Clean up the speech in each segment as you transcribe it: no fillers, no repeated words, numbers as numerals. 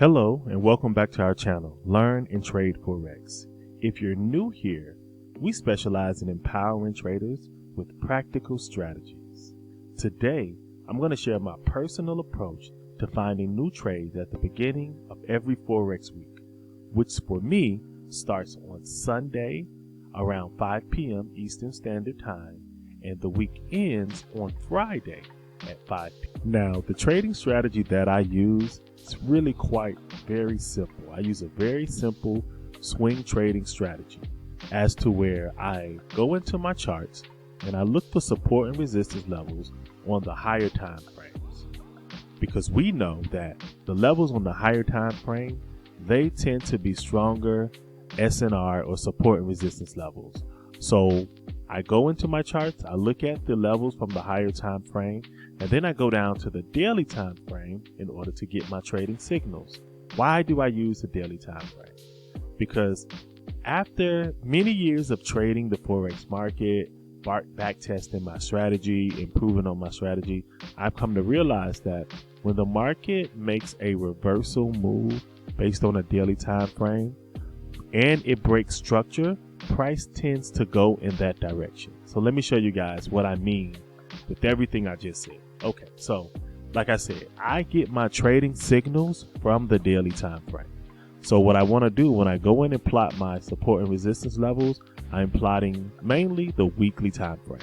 Hello and welcome back to our channel, Learn and Trade Forex. If you're new here, we specialize in empowering traders with practical strategies. Today, I'm going to share my personal approach to finding new trades at the beginning of every Forex week, which for me starts on Sunday around 5 p.m. Eastern Standard Time, and the week ends on Friday at 5 p.m. Now, the trading strategy that I use is really quite very simple. I use a very simple swing trading strategy as to where I go into my charts and I look for support and resistance levels on the higher time frames, because we know that the levels on the higher time frame, they tend to be stronger SNR or support and resistance levels. So I go into my charts, I look at the levels from the higher time frame, and then I go down to the daily time frame in order to get my trading signals. Why do I use the daily time frame? Because after many years of trading the Forex market, back testing my strategy, improving on my strategy, I've come to realize that when the market makes a reversal move based on a daily time frame and it breaks structure, price tends to go in that direction. So let me show you guys what I mean with everything I just said. Okay, so like I said, I get my trading signals from the daily time frame. So what I want to do when I go in and plot my support and resistance levels, I'm plotting mainly the weekly time frame.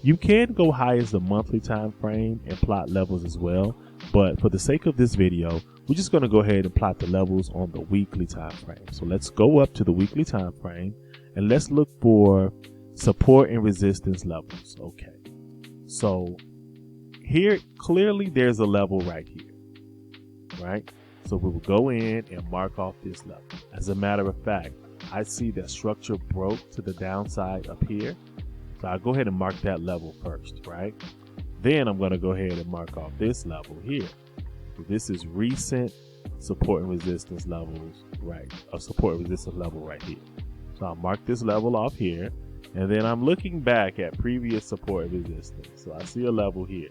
You can go high as the monthly time frame and plot levels as well, but for the sake of this video, we're just going to go ahead and plot the levels on the weekly time frame. So let's go up to the weekly time frame and let's look for support and resistance levels. Okay, so here clearly there's a level right here, right? So we will go in and mark off this level. As a matter of fact, I see that structure broke to the downside up here, so I'll go ahead and mark that level first, right? Then I'm going to go ahead and mark off this level here. So this is recent support and resistance levels, right? A support and resistance level right here. So I'll mark this level off here, and then I'm looking back at previous support and resistance. So I see a level here,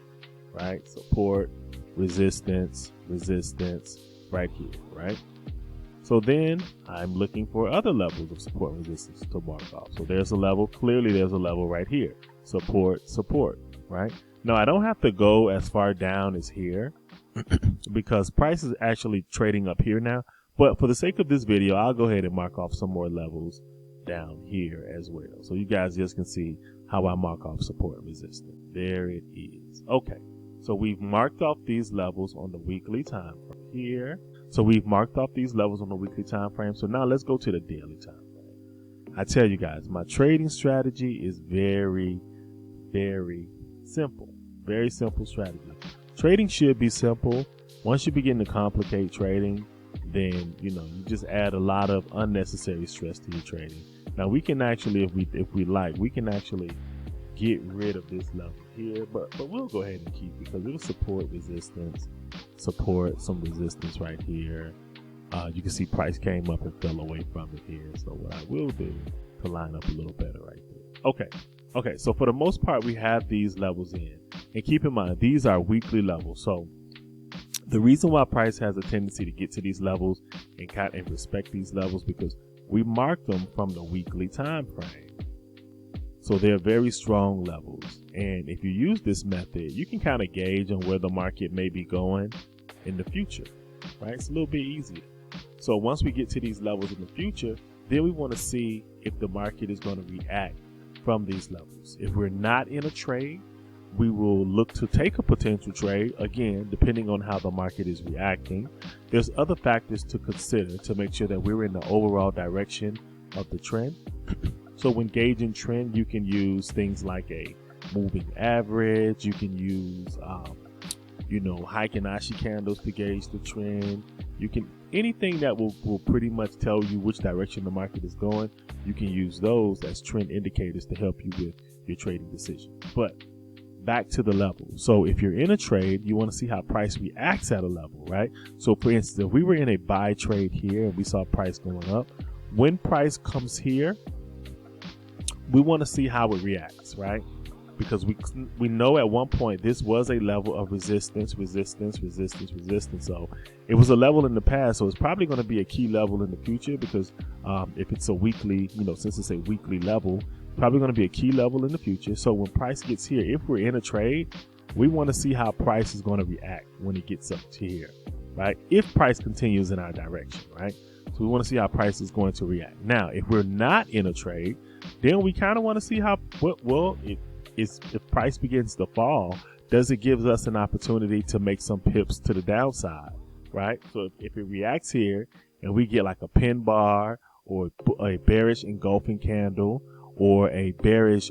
right? Support, resistance, resistance right here, right? So then I'm looking for other levels of support and resistance to mark off. So there's a level, clearly there's a level right here. Support, support, right? Now I don't have to go as far down as here because price is actually trading up here now. But for the sake of this video, I'll go ahead and mark off some more levels down here as well. So you guys just can see how I mark off support and resistance. There it is. Okay, so we've marked off these levels on the weekly time frame here. So we've marked off these levels on the weekly time frame. So now let's go to the daily time frame. I tell you guys, my trading strategy is very, very simple. Very simple strategy. Trading should be simple. Once you begin to complicate trading, then you just add a lot of unnecessary stress to your trading. Now we can actually, if we like, we can actually get rid of this level here, but we'll go ahead and keep it because it'll support resistance, support some resistance right here. You can see price came up and fell away from it here. So what I will do to line up a little better right there. Okay, so for the most part, we have these levels in, and keep in mind, these are weekly levels. So the reason why price has a tendency to get to these levels and respect these levels because we mark them from the weekly time frame. So they're very strong levels. And if you use this method, you can kind of gauge on where the market may be going in the future, right? It's a little bit easier. So once we get to these levels in the future, then we want to see if the market is going to react from these levels. If we're not in a trade, we will look to take a potential trade, again, depending on how the market is reacting. There's other factors to consider to make sure that we're in the overall direction of the trend. So when gauging trend, you can use things like a moving average. You can use, Heikin-Ashi candles to gauge the trend. You can, anything that will pretty much tell you which direction the market is going, you can use those as trend indicators to help you with your trading decisions. But back to the level. So if you're in a trade, you want to see how price reacts at a level, right? So for instance, if we were in a buy trade here and we saw price going up, when price comes here, we want to see how it reacts, right? Because we know at one point this was a level of resistance. So it was a level in the past, so it's probably going to be a key level in the future, because if it's a weekly, since it's a weekly level, probably going to be a key level in the future. So when price gets here, if we're in a trade, we want to see how price is going to react when it gets up to here, right? If price continues in our direction, right? So we want to see how price is going to react. Now, if we're not in a trade, then we kind of want to see how, if price begins to fall, does it give us an opportunity to make some pips to the downside, right? So if it reacts here and we get like a pin bar or a bearish engulfing candle or a bearish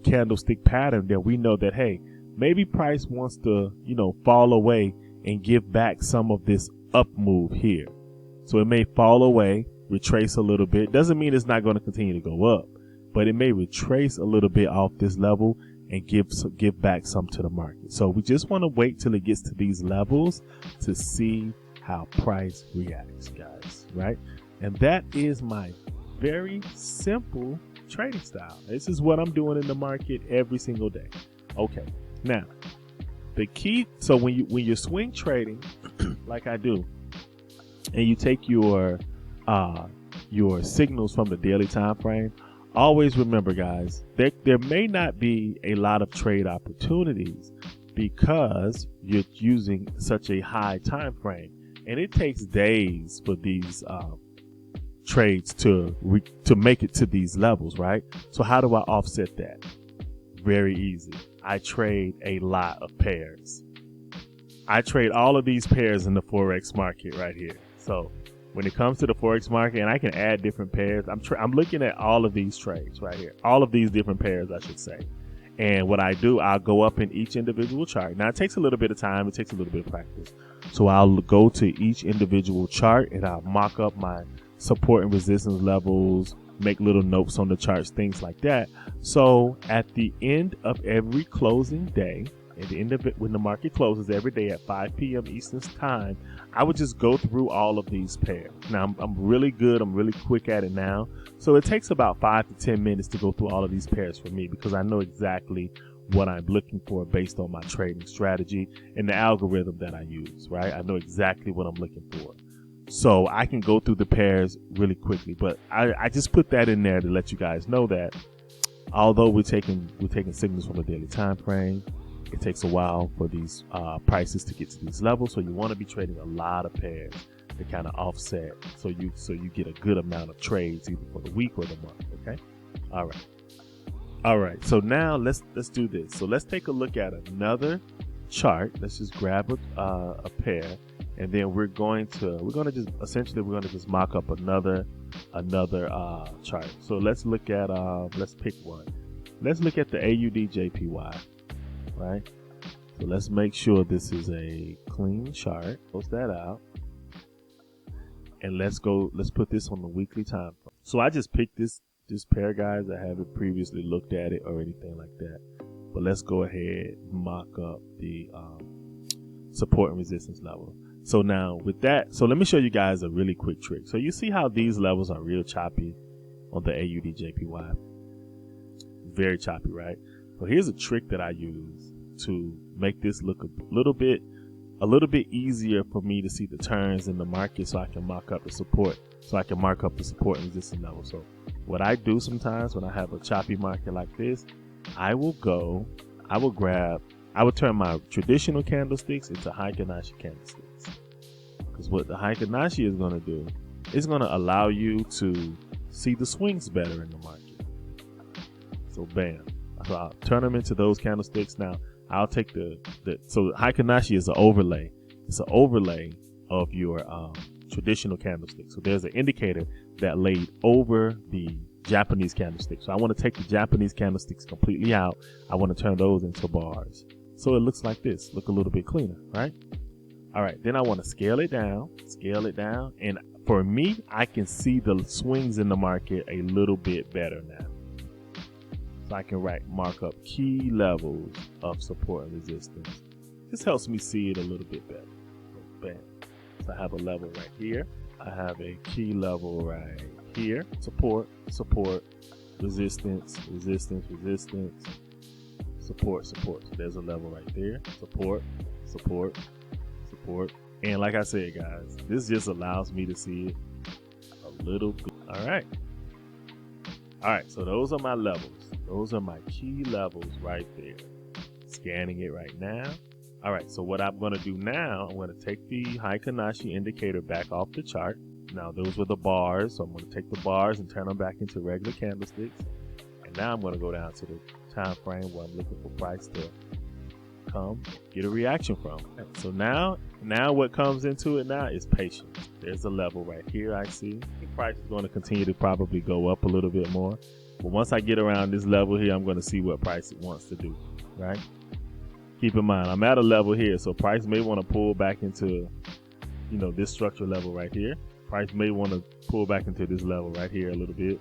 candlestick pattern, then we know that, hey, maybe price wants to, fall away and give back some of this up move here. So it may fall away, retrace a little bit. Doesn't mean it's not going to continue to go up, but it may retrace a little bit off this level and give back some to the market. So we just want to wait till it gets to these levels to see how price reacts, guys, right? And that is my very simple trading style. This is what I'm doing in the market every single day. Okay, now the key, so when you're swing trading like I do, and you take your signals from the daily time frame, always remember, guys, there may not be a lot of trade opportunities because you're using such a high time frame, and it takes days for these trades to make it to these levels, right? So how do I offset that? Very easy. I trade a lot of pairs. I trade all of these pairs in the Forex market right here. So when it comes to the Forex market, and I can add different pairs, I'm looking at all of these trades right here, all of these different pairs, I should say. And what I do, I'll go up in each individual chart. Now, it takes a little bit of time. It takes a little bit of practice. So I'll go to each individual chart and I'll mock up my support and resistance levels, make little notes on the charts, things like that. So at the end of every closing day, at the end of it, when the market closes every day at 5 p.m. Eastern time, I would just go through all of these pairs. Now, I'm really good. I'm really quick at it now. So it takes about 5 to 10 minutes to go through all of these pairs for me, because I know exactly what I'm looking for based on my trading strategy and the algorithm that I use, right? I know exactly what I'm looking for. So I can go through the pairs really quickly, but I just put that in there to let you guys know that although we're taking signals from a daily time frame, it takes a while for these prices to get to these levels. So you want to be trading a lot of pairs to kind of offset, so you get a good amount of trades either for the week or the month. Okay. All right. So now let's do this. So let's take a look at another chart. Let's just grab a pair, and then we're gonna just mock up another chart. So let's look at let's pick one. Let's look at the AUD/JPY. Right, so let's make sure this is a clean chart. Close that out, and let's put this on the weekly time frame. So I just picked this pair, guys. I haven't previously looked at it or anything like that, but let's go ahead and mock up the support and resistance level. So now with that, so let me show you guys a really quick trick. So you see how these levels are real choppy on the AUD/JPY, very choppy, right? So here's a trick that I use to make this look a little bit easier for me to see the turns in the market, so I can mock up the support, mark up the support and resistance level. So what I do sometimes when I have a choppy market like this, I will turn my traditional candlesticks into Heikin-Ashi candlesticks. Because what the Heikin-Ashi is going to do, is going to allow you to see the swings better in the market. So bam. So I'll turn them into those candlesticks. Now I'll take so Heikin-Ashi is an overlay. It's an overlay of your traditional candlestick. So there's an indicator that laid over the Japanese candlestick. So I want to take the Japanese candlesticks completely out. I want to turn those into bars. So it looks like this, look a little bit cleaner, right? All right, then I want to scale it down. And for me, I can see the swings in the market a little bit better now. So I can mark up key levels of support and resistance. This helps me see it a little bit better. Bam. So I have a level right here. I have a key level right here. Support, resistance. support, support. So there's a level right there. Support, support, support. And like I said, guys, this just allows me to see it a little bit. All right. All right, so those are my levels. Those are my key levels right there. Scanning it right now. All right, so what I'm going to do now, I'm going to take the Heikin-Ashi indicator back off the chart. Now, those were the bars, so I'm going to take the bars and turn them back into regular candlesticks. And now I'm going to go down to the time frame where I'm looking for price to come get a reaction from. So now what comes into it now is patience. There's a level right here I see. The price is going to continue to probably go up a little bit more. But once I get around this level here, I'm going to see what price it wants to do, right? Keep in mind, I'm at a level here, so price may want to pull back into, this structure level right here. Price may want to pull back into this level right here a little bit.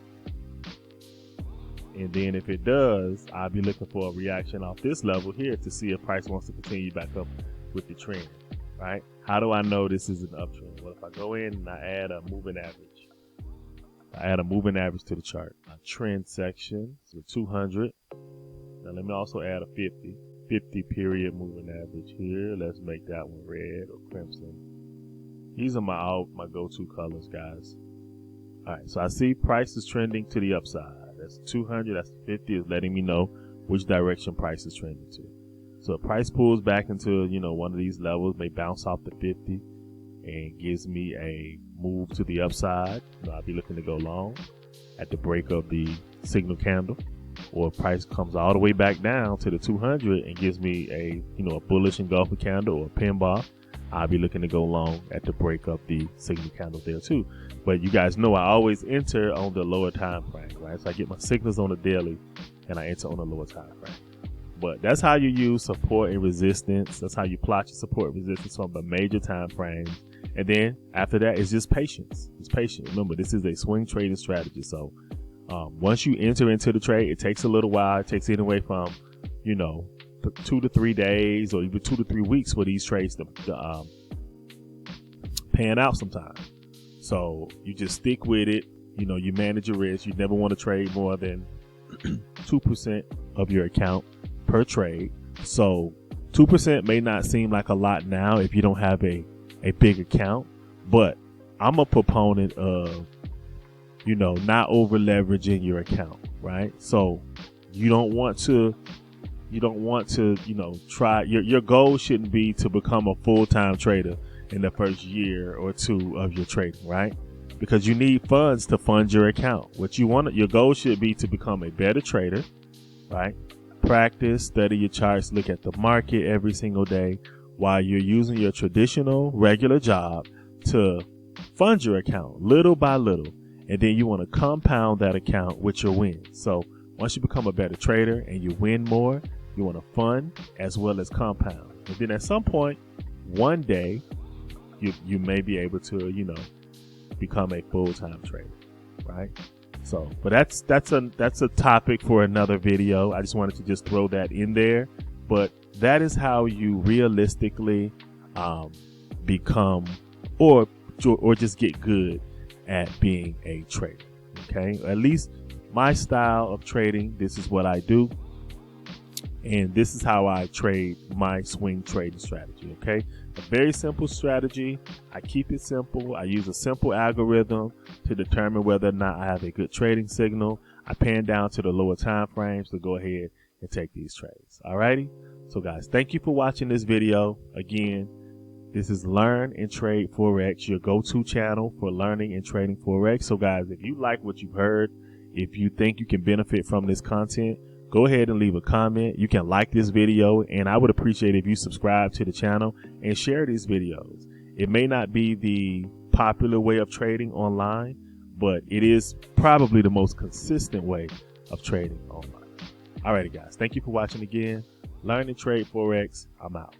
And then if it does, I'll be looking for a reaction off this level here to see if price wants to continue back up with the trend, right? How do I know this is an uptrend? Well, if I go in and I add a moving average, to the chart. A trend section, so 200. Now let me also add a 50 period moving average here. Let's make that one red or crimson. These are my go-to colors, guys. All right, so I see price is trending to the upside. That's 200, that's 50 is letting me know which direction price is trending to. So if price pulls back into, one of these levels, may bounce off the 50 and gives me a move to the upside. I'll be looking to go long at the break of the signal candle. Or if price comes all the way back down to the 200 and gives me a bullish engulfing candle or a pin bar, I'll be looking to go long at the break of the signal candle there too. But you guys know I always enter on the lower time frame, right? So I get my signals on the daily and I enter on the lower time frame. But that's how you use support and resistance. That's how you plot your support and resistance on the major time frames. And then after that, it's just patience. It's patience. Remember, this is a swing trading strategy. So once you enter into the trade, it takes a little while. It takes anywhere from, 2 to 3 days or even 2 to 3 weeks for these trades to pan out sometimes. So you just stick with it. You manage your risk. You never want to trade more than 2% of your account per trade. So 2% may not seem like a lot now if you don't have a big account, but I'm a proponent of, not over leveraging your account, right? So you don't want to, try, your goal shouldn't be to become a full-time trader in the first year or two of your trading, right? Because you need funds to fund your account. Your goal should be to become a better trader, right? Practice, study your charts, look at the market every single day while you're using your traditional regular job to fund your account little by little. And then you want to compound that account with your wins. So once you become a better trader and you win more, you want to fund as well as compound. And then at some point, one day, you may be able to, become a full-time trader, right? So, but that's a topic for another video. I just wanted to just throw that in there. But that is how you realistically become or just get good at being a trader. Okay, at least my style of trading, this is what I do, and this is how I trade my swing trading strategy. Okay, a very simple strategy. I keep it simple. I use a simple algorithm to determine whether or not I have a good trading signal. I pan down to the lower time frames to go ahead and take these trades. Alrighty, so guys, thank you for watching this video. Again, this is Learn and Trade Forex, your go-to channel for learning and trading Forex. So guys, if you like what you've heard, if you think you can benefit from this content, go ahead and leave a comment. You can like this video, and I would appreciate if you subscribe to the channel and share these videos. It may not be the popular way of trading online, but it is probably the most consistent way of trading online. Alrighty guys, thank you for watching again. Learn and Trade Forex. I'm out.